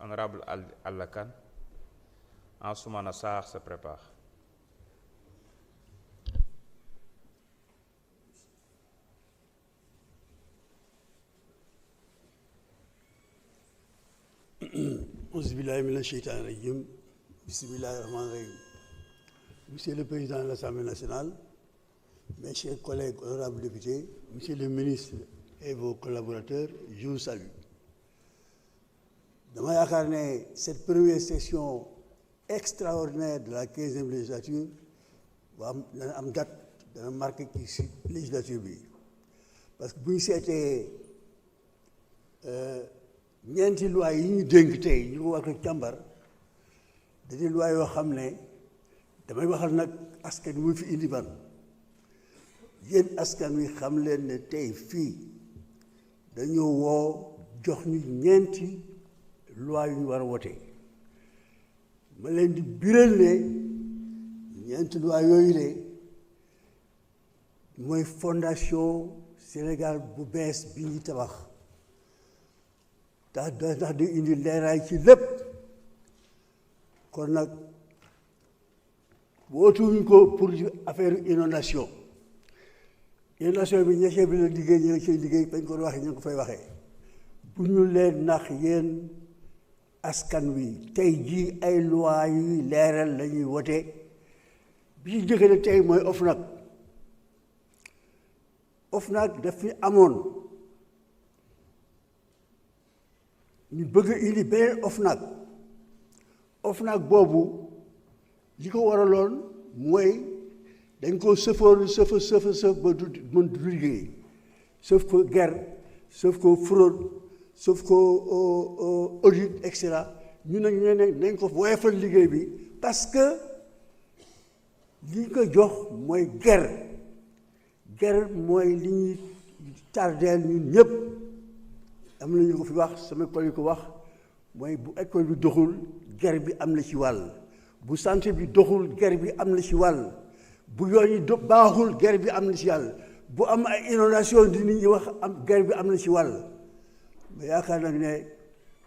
Honorable Alakan. Ansoumana Sarr se prépare. Auzubillahi minash shaytanir rajim. Bismillahir rahmanir rahim. Monsieur le Président de l'Assemblée nationale, mes chers collègues honorables députés, Monsieur le ministre et vos collaborateurs, je vous salue. dama yaakaar ne cette première session extraordinaire de la 15e législature dana am date dana marqué ci législature bi parce que bu ñu seetee ñeenti loi yi ñu dénk tey ñu ko war ko càmbar da di loi yoo xam ne damay waxal nag askan wi fi indi ban yéen askan wi xam leen ne tey fii dañoo woo jox ñu ñeenti loi yu ñu war a wote ma leen di biral ne ñeenti loi yooyu de mooy fondation Sénégal bu bees bi ñuy tabax ndax di indi leeraay ci lépp kon nag wootuñu ko pour affaire inondation bi ñeexee bi la liggéey ñu ngi ciy liggéey bañ ko waxee ñu ngi ko fay waxee bu ñu leen nax yéen askan wi tey jii ay loi yuy leeral la ñuy wote bi ci jëkk ne tey mooy OFNAC daf fi amoon ñu bëgg indi beneen OFNAC boobu li ko waraloon mooy dañ ko sëf ba du mën du liggéey sëf ko guerre sëf ko fraude sëf ko audit et cetera ñu ne nañ ko woyofal liggéey bi parce que li ko jox mooy guerre mooy li ñuy tardeel ñun ñëpp am na ñu ko fi wax sama collègue ko wax mooy bu école bi doxul guerre bi am na ci wàll bu santé bi doxul guerre bi am na ci wàll bu yoon yi baaxul guerre bi am na ci wàll bu am ay inondation di nit ñi wax am guerre bi am na ci wàll mais yaakaar nag ne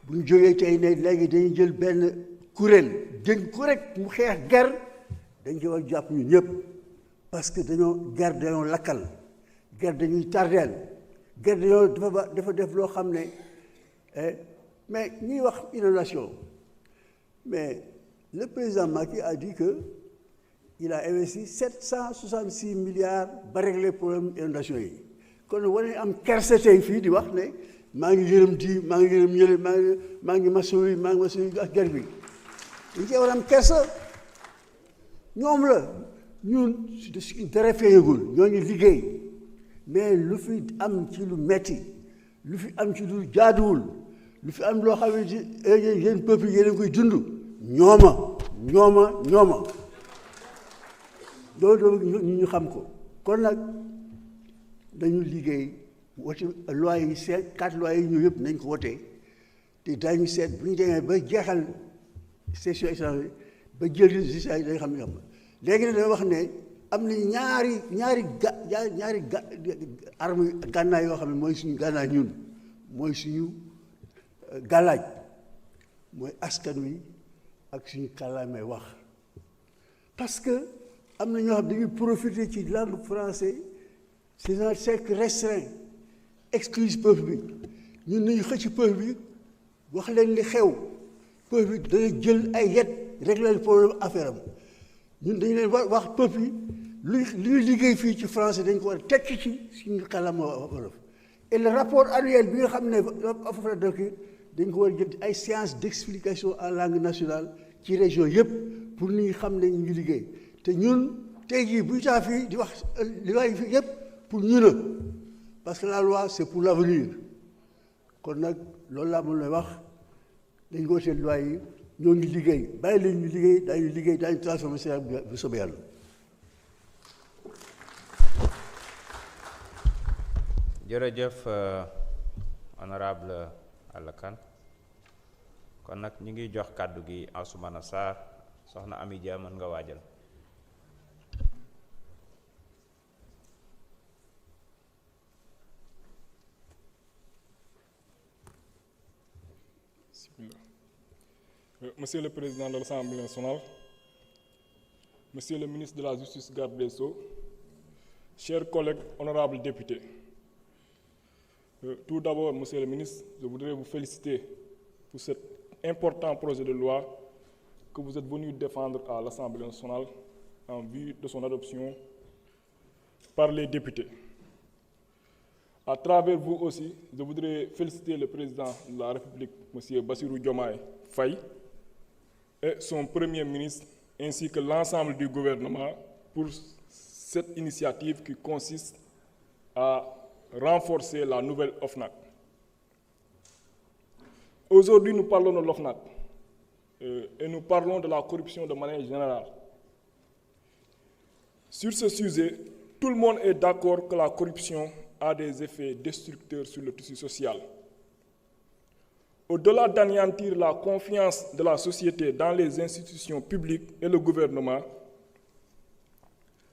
bu ñu jógee tey ne léegi dañuy jël benn kuréel dénk ko rek mu xeex guerre dañ ci war jàpp ñun ñëpp parce que dañoo lakkal guerre dañuy tardeel guerre dafa def loo xam ne mais ñuy wax inondation mais le président Macky a dit que il a investi 766 milliards ba régler problème inondation yi kon war nañu am kersa tey fii di wax ne maa ngi yërëm di maa ngi yërëm ñële maa ngi masu ak guerre bi dañ cee war a am kersa ñoom la ñun dara feeñagul ñoo ngi liggéey mais lu fi am ci lu metti lu fi am ci lu jaaduwul lu fi am loo xam ne yéen peuple yéen a koy dund ñooma loolu ñu xam ko kon nag dañu liggéey wote loi yi seet 4 lois yi ñu yëpp nañ ko wote te daañu seet bu ñu demee ba jeexal session extraordinaire ba jël résultat yi dañ xam ne xam léegi nag dama wax ne am na ñaari arme gànnaay yoo xam ne mooy suñu gànnaay ñun mooy suñu gàllaaj mooy askan wi ak suñu kàllaamay wax parce que am na ñoo xam dañuy profiter ci langue français c'est un cercle restreint excluse peuple bi ñun nañu xëcc peuple bi wax leen li xew peuple bi dana jël ay yet régler problème affaire am ñun dañu leen wax peuple yi li ñuy liggéey fii ci français dañ ko war a tekki ci suñu kàllaama wolof et le rapport annuel bi nga xam ne affaire dañ ko war a jël ay séances d'explication en langue nationale ci région yëpp pour nit ñi xam ne ñu ngi liggéey te ñun tey jii bu ñu taa fii di wax li wax fii yëpp pour ñu la parce que la loi c'est pour l'avenir kon nag loolu laa mën lay wax dañ ko wootee loi yi ñoo ngi liggéey bàyyi leen ñu liggéey daañu transformer Sénégal bu soobee yàlla. jërëjëf honorable Alakan kon nag ñu ngi jox kàddu gi Ansoumana Sarr soxna Amy Dia mën nga waajal. Monsieur le Président de l'Assemblée nationale, Monsieur le ministre de la Justice, garde des Sceaux, chers collègues honorables députés. Tout d'abord, Monsieur le ministre, je voudrais vous féliciter pour cet important projet de loi que vous êtes venu défendre à l'Assemblée nationale en vue de son adoption par les députés. À travers vous aussi, je voudrais féliciter le président de la République, M. Bassirou Diomaye Faye, et son Premier ministre, ainsi que l'ensemble du gouvernement, pour cette initiative qui consiste à renforcer la nouvelle OFNAC. Aujourd'hui, nous parlons de l'OFNAC et nous parlons de la corruption de manière générale. Sur ce sujet, tout le monde est d'accord que la corruption a des effets destructeurs sur le tissu social. Au-delà d'anéantir la confiance de la société dans les institutions publiques et le gouvernement,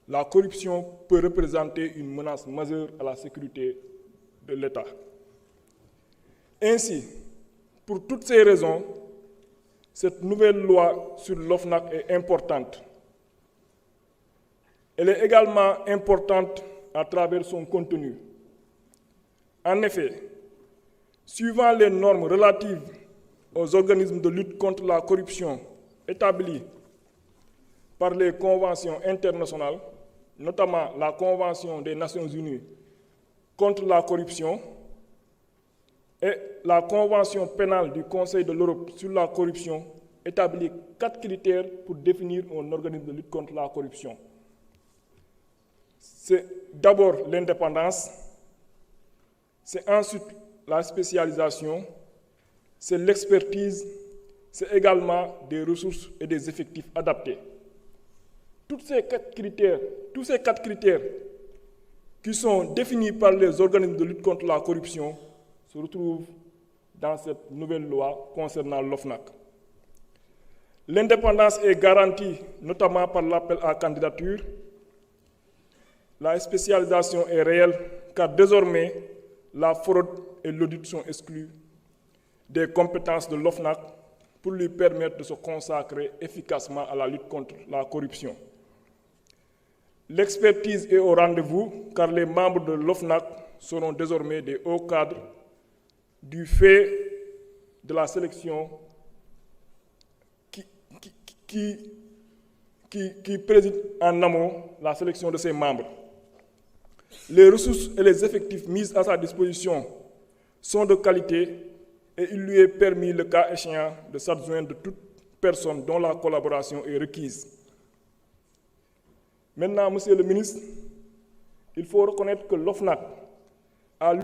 la corruption peut représenter une menace majeure à la sécurité de l'État. Ainsi, pour toutes ces raisons, cette nouvelle loi sur l'OFNAC est importante. Elle est également importante à travers son contenu. En effet, suivant les normes relatives aux organismes de lutte contre la corruption établies par les conventions internationales, notamment la Convention des Nations Unies contre la corruption et la Convention pénale du Conseil de l'Europe sur la corruption, établit 4 critères pour définir un organisme de lutte contre la corruption. C'est d'abord l'indépendance, c'est ensuite la spécialisation, c'est l'expertise, c'est également des ressources et des effectifs adaptés. Tous ces quatre critères qui sont définis par les organismes de lutte contre la corruption se retrouvent dans cette nouvelle loi concernant l'OFNAC. L'indépendance est garantie notamment par l'appel à candidature. La spécialisation est réelle car désormais la fraude et l'audit sont exclus des compétences de l'OFNAC pour lui permettre de se consacrer efficacement à la lutte contre la corruption. L'expertise est au rendez-vous car les membres de l'OFNAC seront désormais des hauts cadres du fait de la sélection qui préside en amont la sélection de ses membres. Les ressources et les effectifs mis à sa disposition sont de qualité et il lui est permis, le cas échéant, de s'adjoindre de toute personne dont la collaboration est requise. Maintenant, Monsieur le ministre, il faut reconnaître que l'OFNAC